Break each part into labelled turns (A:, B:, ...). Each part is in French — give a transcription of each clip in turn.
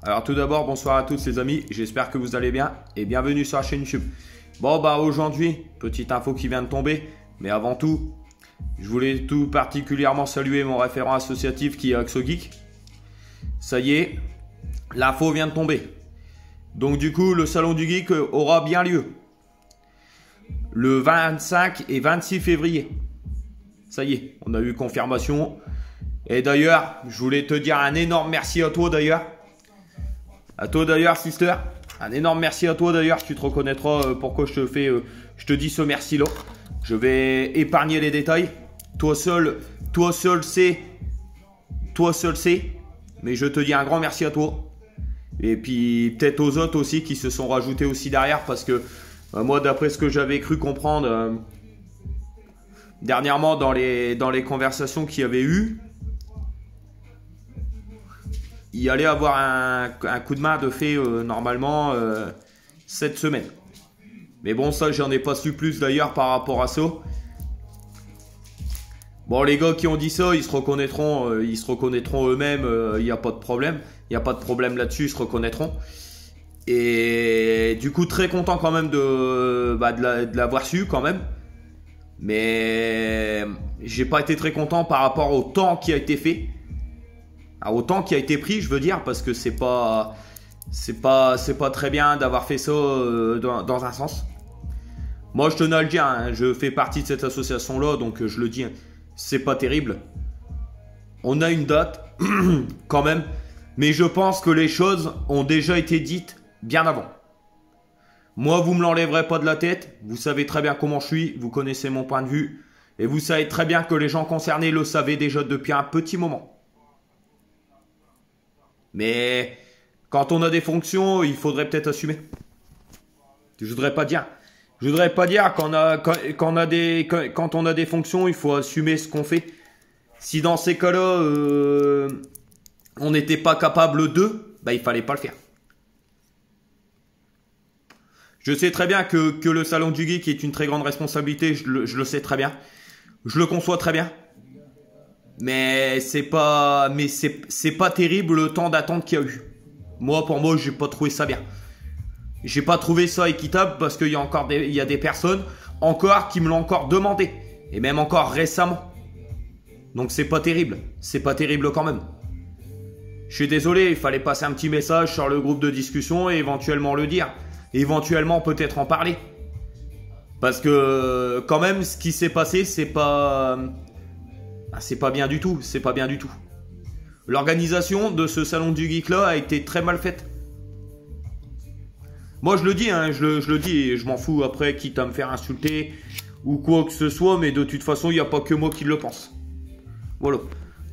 A: Alors tout d'abord, bonsoir à tous les amis, j'espère que vous allez bien et bienvenue sur la chaîne YouTube. Bon bah aujourd'hui, petite info qui vient de tomber, mais avant tout, je voulais tout particulièrement saluer mon référent associatif qui est AxoGeek. Ça y est, l'info vient de tomber. Donc du coup, le salon du geek aura bien lieu. Le 25 et 26 février. Ça y est, on a eu confirmation. Et d'ailleurs, je voulais te dire un énorme merci à toi d'ailleurs. À toi d'ailleurs, sister. Un énorme merci à toi d'ailleurs. Tu te reconnaîtras pourquoi je te dis ce merci-là. Je vais épargner les détails. Toi seul sais. Mais je te dis un grand merci à toi. Et puis peut-être aux autres aussi qui se sont rajoutés aussi derrière. Parce que moi, d'après ce que j'avais cru comprendre dernièrement dans les conversations qu'il y avait eu, il allait avoir un coup de main de fait normalement cette semaine. Mais bon, ça, j'en ai pas su plus d'ailleurs par rapport à ça. Bon, les gars qui ont dit ça, ils se reconnaîtront eux-mêmes, il n'y a pas de problème. Il n'y a pas de problème là-dessus, ils se reconnaîtront. Et du coup, très content quand même de l'avoir su quand même. Mais j'ai pas été très content par rapport au temps qui a été fait. Autant qui a été pris, je veux dire, parce que c'est pas très bien d'avoir fait ça dans un sens. Moi, je tenais à le dire, hein, je fais partie de cette association-là, donc je le dis, hein, c'est pas terrible. On a une date, quand même, mais je pense que les choses ont déjà été dites bien avant. Moi, vous me l'enlèverez pas de la tête, vous savez très bien comment je suis, vous connaissez mon point de vue, et vous savez très bien que les gens concernés le savaient déjà depuis un petit moment. Mais quand on a des fonctions, il faudrait peut-être assumer. Je voudrais pas dire quand on a des fonctions, il faut assumer ce qu'on fait. Si dans ces cas-là, on n'était pas capable de, bah il fallait pas le faire. Je sais très bien que le salon du geek est une très grande responsabilité, je le sais très bien. Je le conçois très bien. Mais c'est pas terrible le temps d'attente qu'il y a eu. Pour moi, j'ai pas trouvé ça bien. J'ai pas trouvé ça équitable parce qu'il y a des personnes encore qui me l'ont encore demandé. Et même encore récemment. Donc c'est pas terrible. C'est pas terrible quand même. Je suis désolé, il fallait passer un petit message sur le groupe de discussion et éventuellement le dire. Éventuellement peut-être en parler. Parce que quand même, ce qui s'est passé, c'est pas bien du tout, c'est pas bien du tout. L'organisation de ce salon du geek là a été très mal faite. Moi je le dis, hein, je le dis et je m'en fous après quitte à me faire insulter ou quoi que ce soit, mais de toute façon il n'y a pas que moi qui le pense. Voilà.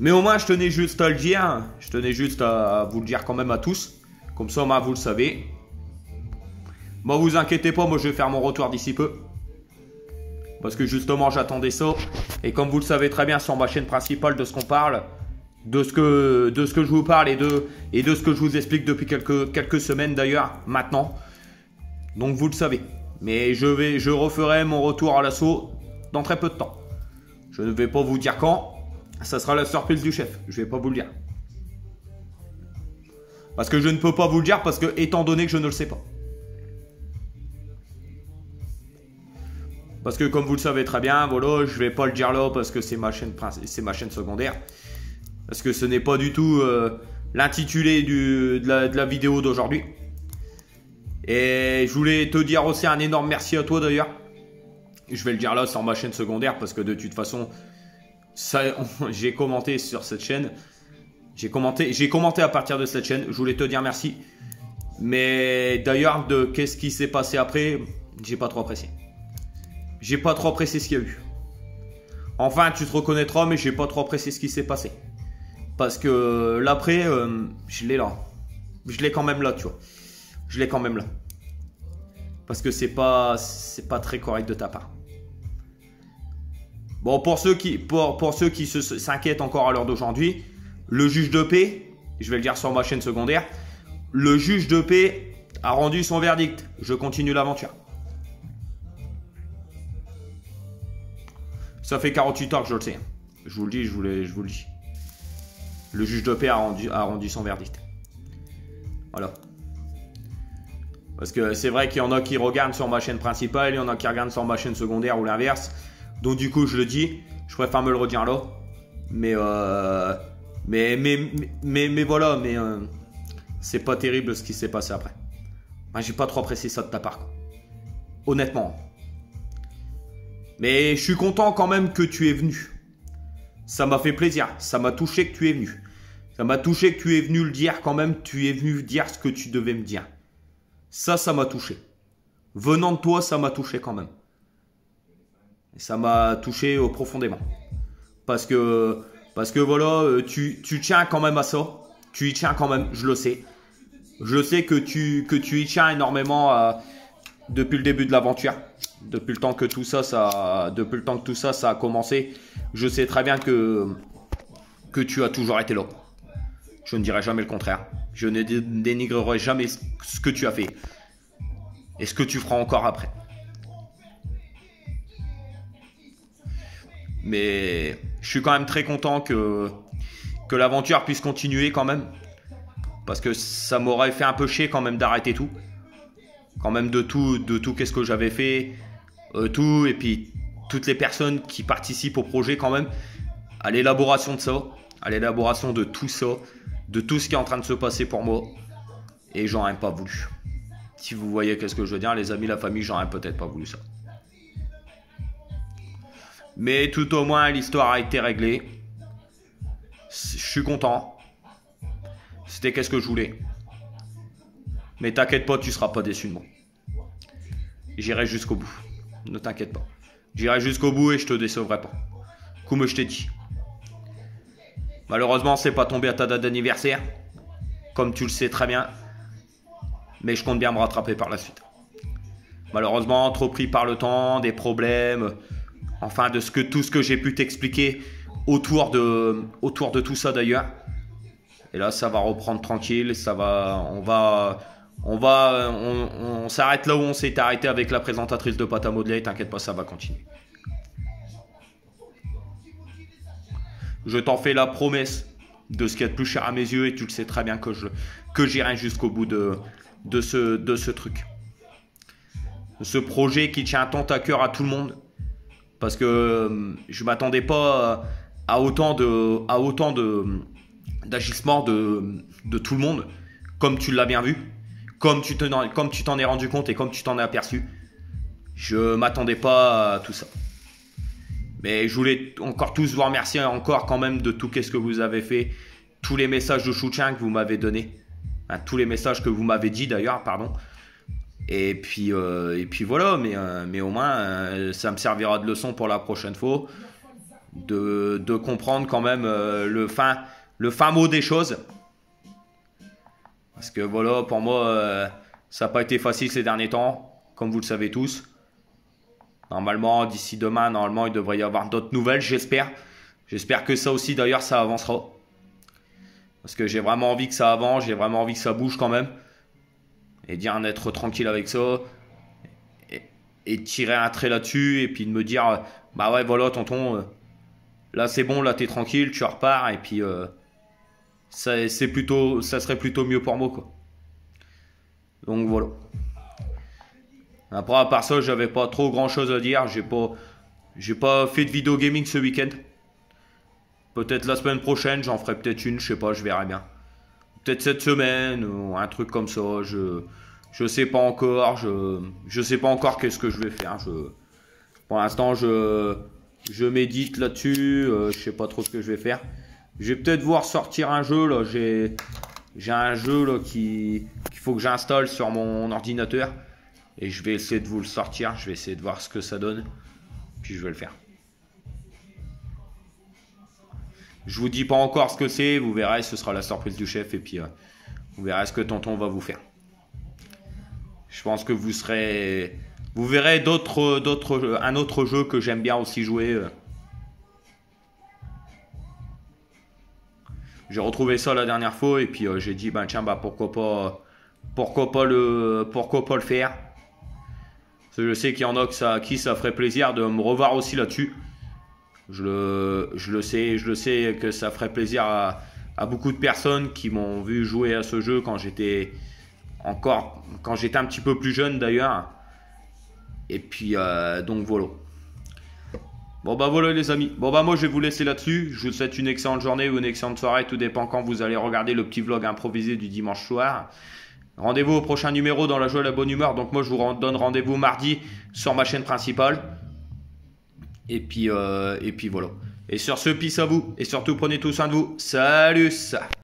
A: Mais au moins je tenais juste à le dire, je tenais juste à vous le dire quand même à tous. Comme ça vous le savez. Bon, vous inquiétez pas, moi je vais faire mon retour d'ici peu. Parce que justement j'attendais ça. Et comme vous le savez très bien sur ma chaîne principale de ce qu'on parle, de ce que je vous parle et de ce que je vous explique depuis quelques semaines d'ailleurs, maintenant. Donc vous le savez. Mais je referai mon retour à l'assaut dans très peu de temps. Je ne vais pas vous dire quand. Ça sera la surprise du chef. Je vais pas vous le dire. Parce que je ne peux pas vous le dire parce que étant donné que je ne le sais pas. Parce que comme vous le savez très bien, voilà, je vais pas le dire là parce que c'est ma chaîne secondaire. Parce que ce n'est pas du tout l'intitulé de la vidéo d'aujourd'hui. Et je voulais te dire aussi un énorme merci à toi d'ailleurs. Je vais le dire là sur ma chaîne secondaire parce que de toute façon, j'ai commenté sur cette chaîne. J'ai commenté à partir de cette chaîne. Je voulais te dire merci. Mais d'ailleurs, qu'est-ce qui s'est passé après, j'ai pas trop apprécié. J'ai pas trop apprécié ce qu'il y a eu. Enfin, tu te reconnaîtras, mais j'ai pas trop apprécié ce qui s'est passé. Parce que l'après, je l'ai là. Je l'ai quand même là, tu vois. Je l'ai quand même là. Parce que c'est pas très correct de ta part. Bon, pour ceux qui s'inquiètent encore à l'heure d'aujourd'hui, le juge de paix, je vais le dire sur ma chaîne secondaire, le juge de paix a rendu son verdict. Je continue l'aventure. Ça fait 48 heures que je le sais. Je vous le dis, je vous le dis. Le juge de paix a rendu son verdict. Voilà. Parce que c'est vrai qu'il y en a qui regardent sur ma chaîne principale, il y en a qui regardent sur ma chaîne secondaire ou l'inverse. Donc du coup, je le dis, je préfère me le redire là. Mais voilà, c'est pas terrible ce qui s'est passé après. Moi, j'ai pas trop apprécié ça de ta part, quoi. Honnêtement. Mais je suis content quand même que tu es venu. Ça m'a fait plaisir, ça m'a touché que tu es venu. Ça m'a touché que tu es venu le dire quand même, tu es venu dire ce que tu devais me dire. Ça m'a touché. Venant de toi, ça m'a touché quand même. Et ça m'a touché profondément. Parce que voilà, tu tiens quand même à ça. Tu y tiens quand même, je le sais. Je sais que tu y tiens énormément depuis le début de l'aventure. Depuis le temps que tout ça, ça a commencé. Je sais très bien que tu as toujours été là. Je ne dirai jamais le contraire. Je ne dénigrerai jamais ce que tu as fait. Et ce que tu feras encore après. Mais je suis quand même très content que l'aventure puisse continuer quand même. Parce que ça m'aurait fait un peu chier quand même d'arrêter tout. Quand même de tout qu'est-ce que j'avais fait. Tout, et puis toutes les personnes qui participent au projet quand même. À l'élaboration de ça. À l'élaboration de tout ça. De tout ce qui est en train de se passer pour moi. Et j'en ai pas voulu. Si vous voyez qu'est-ce que je veux dire, les amis, la famille, j'aurais peut-être pas voulu ça. Mais tout au moins, l'histoire a été réglée. Je suis content. C'était qu'est-ce que je voulais. Mais t'inquiète pas, tu seras pas déçu de moi. J'irai jusqu'au bout. Ne t'inquiète pas. J'irai jusqu'au bout et je te décevrai pas. Comme je t'ai dit. Malheureusement, c'est pas tombé à ta date d'anniversaire. Comme tu le sais très bien. Mais je compte bien me rattraper par la suite. Malheureusement, trop pris par le temps, des problèmes, enfin de tout ce que j'ai pu t'expliquer autour de tout ça d'ailleurs. Et là, ça va reprendre tranquille, on s'arrête là où on s'est arrêté avec la présentatrice de pâte à modeler, t'inquiète pas, ça va continuer. Je t'en fais la promesse de ce qui est de plus cher à mes yeux et tu le sais très bien que j'irai jusqu'au bout de ce truc. Ce projet qui tient tant à cœur à tout le monde. Parce que je ne m'attendais pas à autant d'agissements de tout le monde. Comme tu l'as bien vu. Comme tu t'en es rendu compte et comme tu t'en es aperçu. Je ne m'attendais pas à tout ça. Mais je voulais encore tous vous remercier encore quand même de tout ce que vous avez fait. Tous les messages de soutien que vous m'avez donnés. Enfin, tous les messages que vous m'avez dit d'ailleurs, pardon. Et puis voilà, mais au moins ça me servira de leçon pour la prochaine fois. De comprendre quand même le fin mot des choses. Parce que voilà, pour moi, ça n'a pas été facile ces derniers temps, comme vous le savez tous. Normalement, d'ici demain, il devrait y avoir d'autres nouvelles, j'espère. J'espère que ça aussi, d'ailleurs, ça avancera. Parce que j'ai vraiment envie que ça avance, j'ai vraiment envie que ça bouge quand même. Et dire d'être tranquille avec ça. Et tirer un trait là-dessus, et puis de me dire, bah ouais, voilà, tonton, là c'est bon, là t'es tranquille, tu repars, et puis ça serait plutôt mieux pour moi, quoi. Donc voilà. Après, à part ça, j'avais pas trop grand chose à dire. J'ai pas fait de vidéo gaming ce week-end. Peut-être la semaine prochaine, j'en ferai peut-être une, je sais pas, je verrai bien. Peut-être cette semaine ou un truc comme ça. Je sais pas encore. Je sais pas encore qu'est-ce que je vais faire. Pour l'instant, je médite là-dessus. Je sais pas trop ce que je vais faire. Je vais peut-être voir sortir un jeu là. J'ai un jeu là qu'il faut que j'installe sur mon ordinateur. Et je vais essayer de vous le sortir. Je vais essayer de voir ce que ça donne. Puis je vais le faire. Je vous dis pas encore ce que c'est. Vous verrez, ce sera la surprise du chef. Et puis vous verrez ce que tonton va vous faire. Je pense que vous verrez un autre jeu que j'aime bien aussi jouer. J'ai retrouvé ça la dernière fois. Et puis j'ai dit, ben tiens, bah pourquoi pas le faire. Parce que je sais qu'il y en a à qui ça ferait plaisir de me revoir aussi là-dessus. Je le sais que ça ferait plaisir à beaucoup de personnes qui m'ont vu jouer à ce jeu quand j'étais encore quand j'étais un petit peu plus jeune d'ailleurs. Et puis donc voilà. Bon bah voilà les amis. Bon bah moi je vais vous laisser là-dessus. Je vous souhaite une excellente journée ou une excellente soirée. Tout dépend quand vous allez regarder le petit vlog improvisé du dimanche soir. Rendez-vous au prochain numéro dans la joie et la bonne humeur. Donc moi je vous donne rendez-vous mardi sur ma chaîne principale. Et puis voilà. Et sur ce, peace à vous. Et surtout prenez tout soin de vous. Salut ça.